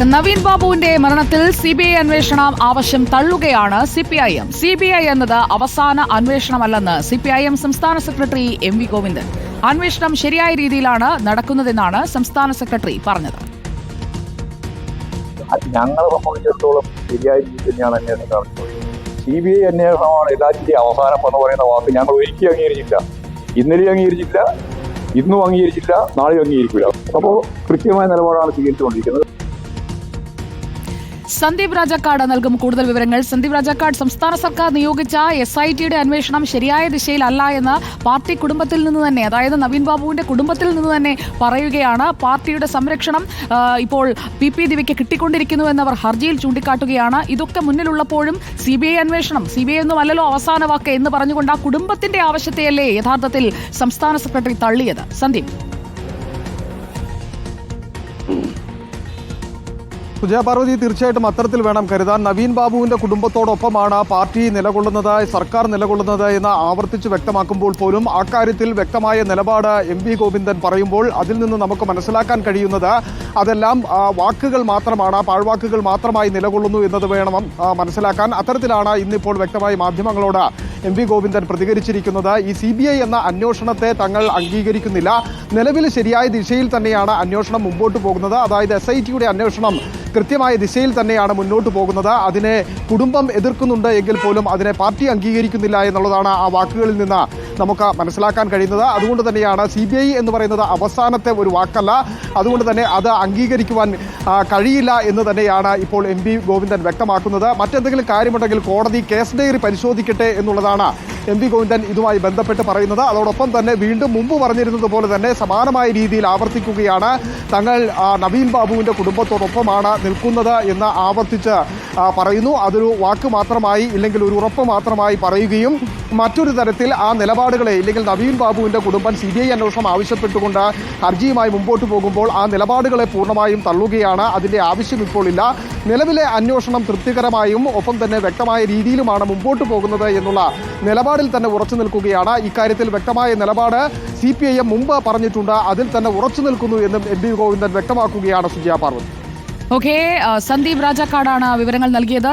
നവീൻ ബാബുവിന്റെ മരണത്തിൽ സിബിഐ അന്വേഷണം ആവശ്യം തള്ളുകയാണ് സിപിഐഎം. സിബിഐ എന്നത് അവസാന അന്വേഷണമല്ലെന്ന് സിപിഐഎം സംസ്ഥാന സെക്രട്ടറി എം.വി. ഗോവിന്ദൻ. അന്വേഷണം ശരിയായ രീതിയിലാണ് നടക്കുന്നതെന്നാണ് സംസ്ഥാന സെക്രട്ടറി പറഞ്ഞത്. ഞങ്ങളെ സംബന്ധിച്ചിടത്തോളം ശരിയായ രീതിയിൽ തന്നെയാണ് അന്വേഷണം നടത്തുന്നത്. സിബിഐ അന്വേഷണമാണ് എല്ലാറ്റിന്റെയും അവസാനം എന്ന് പറയുന്ന വാക്ക് ഞങ്ങൾ ഒരിക്കലും അംഗീകരിച്ചില്ല. ഇന്നലെയും അംഗീകരിച്ചില്ല, ഇന്നും അംഗീകരിച്ചില്ല, നാളെയും അംഗീകരിക്കില്ല. അപ്പോൾ കൃത്യമായ നിലപാടാണ് സ്വീകരിച്ചുകൊണ്ടിരിക്കുന്നത്. സന്ദീപ് രാജാക്കാട് നൽകും കൂടുതൽ വിവരങ്ങൾ. സന്ദീപ് രാജാക്കാട്, സംസ്ഥാന സർക്കാർ നിയോഗിച്ച SITയുടെ അന്വേഷണം ശരിയായ ദിശയിലല്ല എന്ന് പാർട്ടി കുടുംബത്തിൽ നിന്ന് തന്നെ, അതായത് നവീൻ ബാബുവിന്റെ കുടുംബത്തിൽ നിന്ന് തന്നെ പറയുകയാണ്. പാർട്ടിയുടെ സംരക്ഷണം ഇപ്പോൾ PP ദിവ്യയ്ക്ക് കിട്ടിക്കൊണ്ടിരിക്കുന്നുവെന്നവർ ഹർജിയിൽ ചൂണ്ടിക്കാട്ടുകയാണ്. ഇതൊക്കെ മുന്നിലുള്ളപ്പോഴും CBI അന്വേഷണം, CBI ഒന്നും അല്ലല്ലോ അവസാന വാക്ക് എന്ന് പറഞ്ഞുകൊണ്ട് ആ കുടുംബത്തിന്റെ ആവശ്യത്തെയല്ലേ യഥാർത്ഥത്തിൽ സംസ്ഥാന സെക്രട്ടറി തള്ളിയത്? സന്ദീപ്. സുജയ പാർവതി, തീർച്ചയായിട്ടും അത്തരത്തിൽ വേണം കരുതാൻ. നവീൻ ബാബുവിന്റെ കുടുംബത്തോടൊപ്പമാണ് പാർട്ടി നിലകൊള്ളുന്നത്, സർക്കാർ നിലകൊള്ളുന്നത് എന്ന് ആവർത്തിച്ച് വ്യക്തമാക്കുമ്പോൾ പോലും അക്കാര്യത്തിൽ വ്യക്തമായ നിലപാട് M.V. ഗോവിന്ദൻ പറയുമ്പോൾ അതിൽ നിന്ന് നമുക്ക് മനസ്സിലാക്കാൻ കഴിയുന്നത് അതെല്ലാം വാക്കുകൾ മാത്രമാണ്, പാഴ്വാക്കുകൾ മാത്രമായി നിലകൊള്ളുന്നു എന്നത് വേണം മനസ്സിലാക്കാൻ. അത്തരത്തിലാണ് ഇന്നിപ്പോൾ വ്യക്തമായി മാധ്യമങ്ങളോട് M.V. ഗോവിന്ദൻ പ്രതികരിച്ചിരിക്കുന്നത്. ഈ CBI എന്ന അന്വേഷണത്തെ തങ്ങൾ അംഗീകരിക്കുന്നില്ല. നിലവിൽ ശരിയായ ദിശയിൽ തന്നെയാണ് അന്വേഷണം മുമ്പോട്ട് പോകുന്നത്. അതായത് SITയുടെ അന്വേഷണം കൃത്യമായ ദിശയിൽ തന്നെയാണ് മുന്നോട്ട് പോകുന്നത്. അതിനെ കുടുംബം എതിർക്കുന്നുണ്ട് എങ്കിൽ പോലും അതിനെ പാർട്ടി അംഗീകരിക്കുന്നില്ല എന്നുള്ളതാണ് ആ വാക്കുകളിൽ നിന്ന് നമുക്ക് മനസ്സിലാക്കാൻ കഴിയുന്നത്. അതുകൊണ്ട് തന്നെയാണ് CBI എന്ന് പറയുന്നത് അവസാനത്തെ ഒരു വാക്കല്ല, അതുകൊണ്ട് തന്നെ അത് അംഗീകരിക്കുവാൻ കഴിയില്ല എന്ന് തന്നെയാണ് ഇപ്പോൾ M.V. ഗോവിന്ദൻ വ്യക്തമാക്കുന്നത്. മറ്റെന്തെങ്കിലും കാര്യമുണ്ടെങ്കിൽ കോടതി കേസ് ഡയറി പരിശോധിക്കട്ടെ എന്നുള്ളതാണ് M.V. ഗോവിന്ദൻ ഇതുമായി ബന്ധപ്പെട്ട് പറയുന്നത്. അതോടൊപ്പം തന്നെ വീണ്ടും മുമ്പ് പറഞ്ഞിരുന്നത് പോലെ തന്നെ സമാനമായ രീതിയിൽ ആവർത്തിക്കുകയാണ്. തങ്ങൾ നവീൻ ബാബുവിന്റെ കുടുംബത്തോടൊപ്പമാണ് നിൽക്കുന്നത് എന്ന് ആവർത്തിച്ച് പറയുന്നു. അതൊരു വാക്ക് മാത്രമായി, ഇല്ലെങ്കിൽ ഒരു ഉറപ്പ് മാത്രമായി പറയുകയും മറ്റൊരു തരത്തിൽ ആ നിലപാടുകളെ, ഇല്ലെങ്കിൽ നവീൻ ബാബുവിന്റെ കുടുംബം CBI അന്വേഷണം ആവശ്യപ്പെട്ടുകൊണ്ട് ഹർജിയുമായി മുമ്പോട്ട് പോകുമ്പോൾ ആ നിലപാടുകളെ പൂർണ്ണമായും തള്ളുകയാണ്. അതിന്റെ ആവശ്യം ഇപ്പോൾ ഇല്ല. നിലവിലെ അന്വേഷണം തൃപ്തികരമായും ഒപ്പം തന്നെ വ്യക്തമായ രീതിയിലുമാണ് മുമ്പോട്ട് പോകുന്നത് എന്നുള്ള നിലപാടിൽ തന്നെ ഉറച്ചു നിൽക്കുകയാണ്. ഇക്കാര്യത്തിൽ വ്യക്തമായ നിലപാട് CPIM മുമ്പ് പറഞ്ഞിട്ടുണ്ട്, അതിൽ തന്നെ ഉറച്ചു നിൽക്കുന്നു എന്നും M.V. ഗോവിന്ദൻ വ്യക്തമാക്കുകയാണ്. സുജയ പാർവതി. ഓക്കെ, സന്ദീപ് രാജാക്കാടാണ് വിവരങ്ങൾ നൽകിയത്.